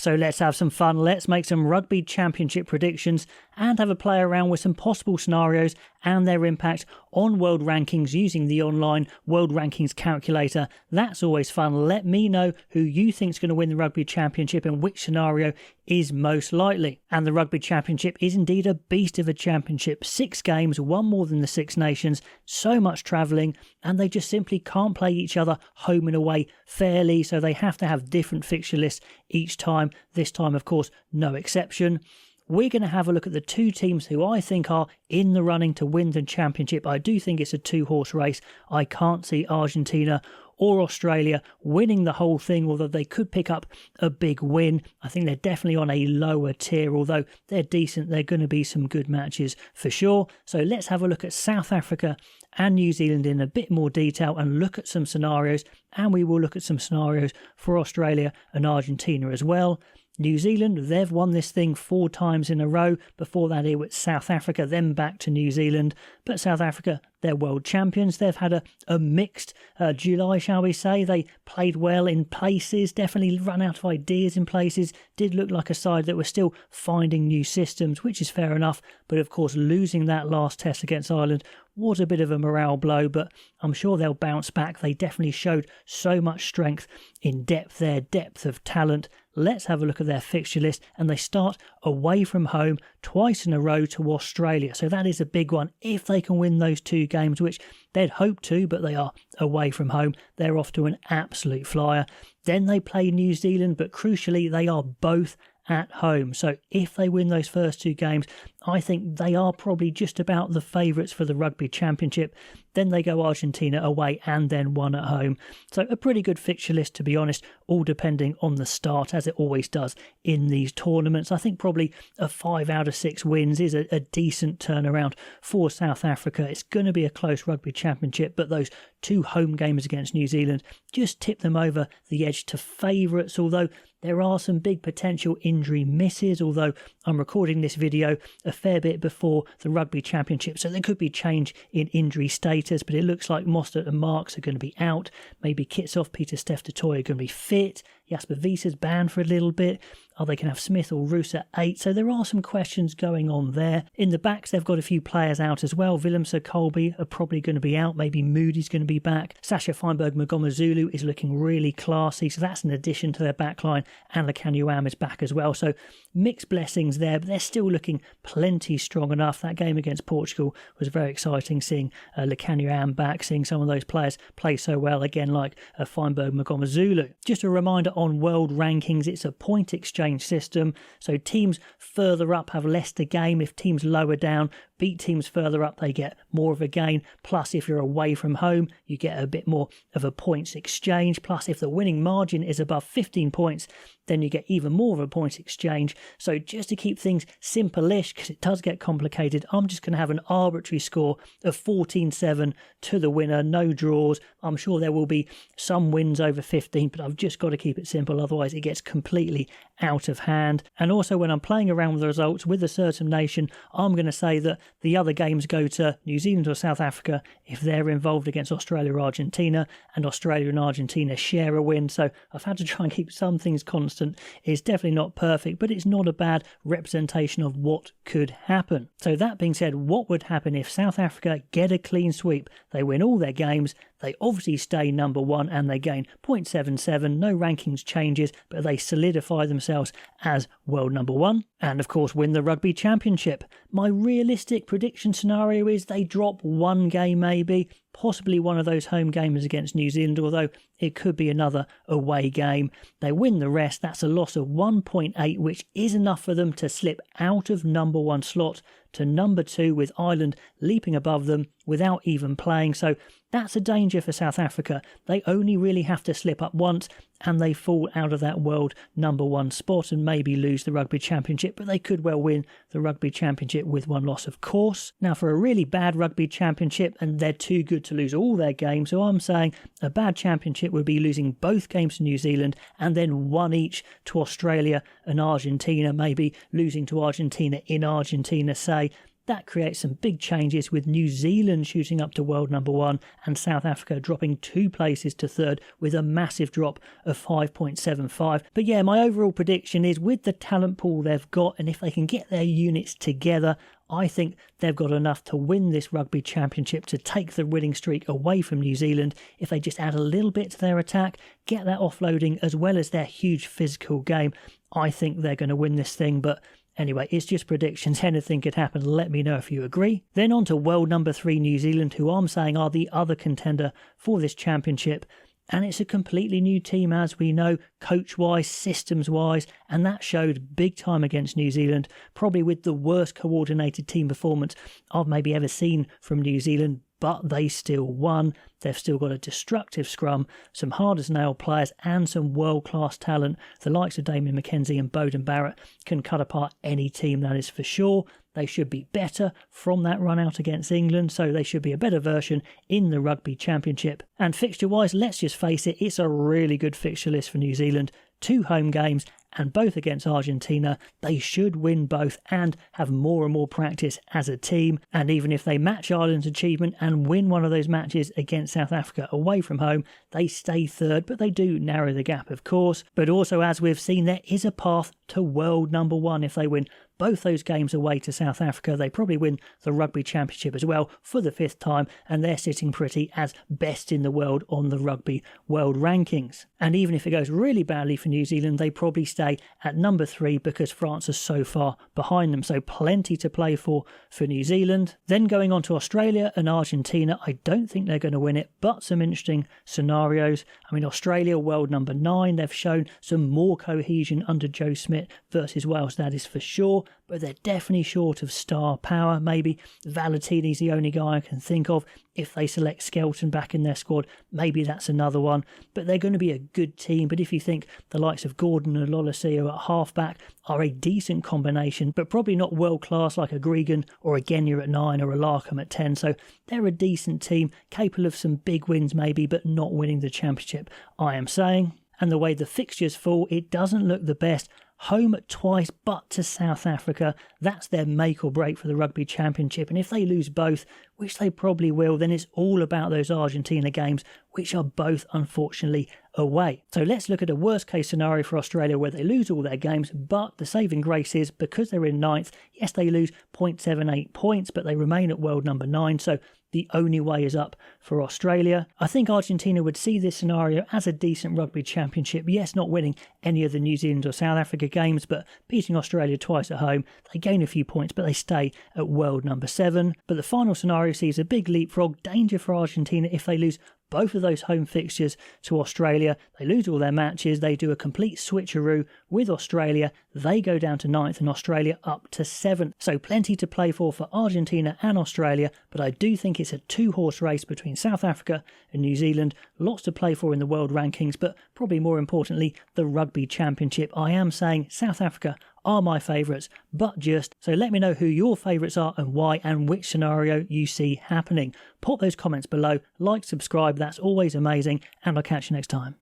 So let's have some fun, let's make some Rugby Championship predictions and have a play around with some possible scenarios and their impact on world rankings using the online world rankings calculator. That's always fun. Let me know who you think is going to win the Rugby Championship and which scenario is most likely. And the Rugby Championship is indeed a beast of a championship. 6 games, one more than the Six Nations, so much travelling, and they just simply can't play each other home and away fairly, so they have to have different fixture lists each time. This time, of course, no exception. We're going to have a look at the 2 teams who I think are in the running to win the championship. I do think it's a 2-horse race. I can't see Argentina or Australia winning the whole thing, although they could pick up a big win. I think they're definitely on a lower tier, although they're decent. They're going to be some good matches for sure. So let's have a look at South Africa and New Zealand in a bit more detail and look at some scenarios, and we will look at some scenarios for Australia and Argentina as well. New Zealand, they've won this thing 4 times in a row. Before that, it was South Africa, then back to New Zealand. But South Africa, they're world champions. They've had a mixed July, shall we say. They played well in places, definitely run out of ideas in places. Did look like a side that was still finding new systems, which is fair enough. But of course, losing that last test against Ireland was a bit of a morale blow, but I'm sure they'll bounce back. They definitely showed so much strength in depth there, depth of talent. Let's have a look at their fixture list, and they start away from home twice in a row to Australia. So that is a big one. If they can win those 2 games, which they'd hope to, but they are away from home, they're off to an absolute flyer. Then they play New Zealand, but crucially, they are both at home. So if they win those first 2 games, I think they are probably just about the favourites for the Rugby Championship. Then they go Argentina away and then 1 at home. So a pretty good fixture list, to be honest, all depending on the start, as it always does in these tournaments. I think probably a 5 out of 6 wins is a decent turnaround for South Africa. It's going to be a close Rugby Championship, but those 2 home games against New Zealand just tip them over the edge to favourites, although there are some big potential injury misses, although I'm recording this video a fair bit before the Rugby Championship, so there could be change in injury status, but it looks like Mostert and Marks are going to be out. Maybe Kitshoff, Peter Steph Toy are going to be fit. Jasper Wiese's banned for a little bit. Are they going to have Smith or Roos at 8? So there are some questions going on there. In the backs, they've got a few players out as well. Willemse, Colby are probably going to be out. Maybe Moody's going to be back. Sasha Feinberg Magomazulu is looking really classy, so that's an addition to their backline. And Lekanyuam is back as well. So mixed blessings there, but they're still looking plenty strong enough. That game against Portugal was very exciting, seeing Lekanyuam back, seeing some of those players play so well, again, like Feinberg Magomazulu. Just a reminder on world rankings, it's a point exchange system, so teams further up have less to gain. If teams lower down beat teams further up, they get more of a gain. Plus, if you're away from home, you get a bit more of a points exchange. Plus, if the winning margin is above 15 points, then you get even more of a points exchange. So just to keep things simple-ish, because it does get complicated, I'm just going to have an arbitrary score of 14-7 to the winner, no draws. I'm sure there will be some wins over 15, but I've just got to keep it simple, otherwise it gets completely out of hand. And also, when I'm playing around with the results with a certain nation, I'm going to say that the other games go to New Zealand or South Africa if they're involved against Australia or Argentina, and Australia and Argentina share a win. So I've had to try and keep some things constant. It's definitely not perfect, but it's not a bad representation of what could happen. So that being said, what would happen if South Africa get a clean sweep? They win all their games, they obviously stay number 1 and they gain 0.77, no rankings changes, but they solidify themselves as world number 1 and of course win the Rugby Championship. My realistic prediction scenario is they drop 1 game maybe, possibly one of those home games against New Zealand, although it could be another away game. They win the rest, that's a loss of 1.8, which is enough for them to slip out of number 1 slot to number 2, with Ireland leaping above them without even playing. So that's a danger for South Africa. They only really have to slip up once and they fall out of that world number 1 spot and maybe lose the Rugby Championship, but they could well win the Rugby Championship with 1 loss, of course. Now, for a really bad Rugby Championship, and they're too good to lose all their games, so I'm saying a bad championship would be losing both games to New Zealand and then 1 each to Australia and Argentina, maybe losing to Argentina in Argentina, say. That creates some big changes, with New Zealand shooting up to world number 1 and South Africa dropping 2 places to 3rd with a massive drop of 5.75. But yeah, my overall prediction is, with the talent pool they've got, and if they can get their units together, I think they've got enough to win this Rugby Championship, to take the winning streak away from New Zealand. If they just add a little bit to their attack, get that offloading as well as their huge physical game, I think they're going to win this thing. But anyway, it's just predictions. Anything could happen. Let me know if you agree. Then on to world number 3 New Zealand, who I'm saying are the other contender for this championship. And it's a completely new team, as we know, coach-wise, systems-wise, and that showed big time against New Zealand, probably with the worst coordinated team performance I've maybe ever seen from New Zealand, but they still won. They've still got a destructive scrum, some hard-as-nail players, and some world-class talent. The likes of Damien McKenzie and Beauden Barrett can cut apart any team, that is for sure. They should be better from that run out against England, so they should be a better version in the Rugby Championship. And fixture-wise, let's just face it, it's a really good fixture list for New Zealand. 2 home games, and both against Argentina. They should win both and have more and more practice as a team. And even if they match Ireland's achievement and win one of those matches against South Africa away from home, they stay 3rd, but they do narrow the gap, of course. But also, as we've seen, there is a path to world number 1 if they win both those games away to South Africa. They probably win the Rugby Championship as well for the 5th time, and they're sitting pretty as best in the world on the Rugby World Rankings. And even if it goes really badly for New Zealand, they probably stay at number 3 because France is so far behind them. So plenty to play for New Zealand. Then going on to Australia and Argentina, I don't think they're going to win it, but some interesting scenarios. I mean, Australia, world number 9, they've shown some more cohesion under Joe Schmidt versus Wales, that is for sure. But they're definitely short of star power. Maybe Valentini's the only guy I can think of. If they select Skelton back in their squad, maybe that's another one. But they're going to be a good team. But if you think the likes of Gordon and Lolosio at halfback are a decent combination, but probably not world class like a Gregan or a Genya at 9 or a Larkham at 10. So they're a decent team, capable of some big wins maybe, but not winning the championship, I am saying. And the way the fixtures fall, it doesn't look the best. Home twice, but to South Africa. That's their make or break for the Rugby Championship. And if they lose both, which they probably will, then it's all about those Argentina games, which are both, unfortunately, away. So let's look at a worst case scenario for Australia where they lose all their games, but the saving grace is, because they're in 9th, yes, they lose 0.78 points, but they remain at world number 9. So the only way is up for Australia. I think Argentina would see this scenario as a decent Rugby Championship. Yes, not winning any of the New Zealand or South Africa games, but beating Australia twice at home. They gain a few points, but they stay at world number 7. But the final scenario sees a big leapfrog, danger for Argentina if they lose both of those home fixtures to Australia. They lose all their matches. They do a complete switcheroo with Australia. They go down to 9th and Australia up to 7th. So plenty to play for Argentina and Australia, but I do think it's a 2-horse race between South Africa and New Zealand. Lots to play for in the world rankings, but probably more importantly, the Rugby Championship. I am saying South Africa are my favourites, but just. So let me know who your favourites are and why, and which scenario you see happening. Pop those comments below, like, subscribe, that's always amazing, and I'll catch you next time.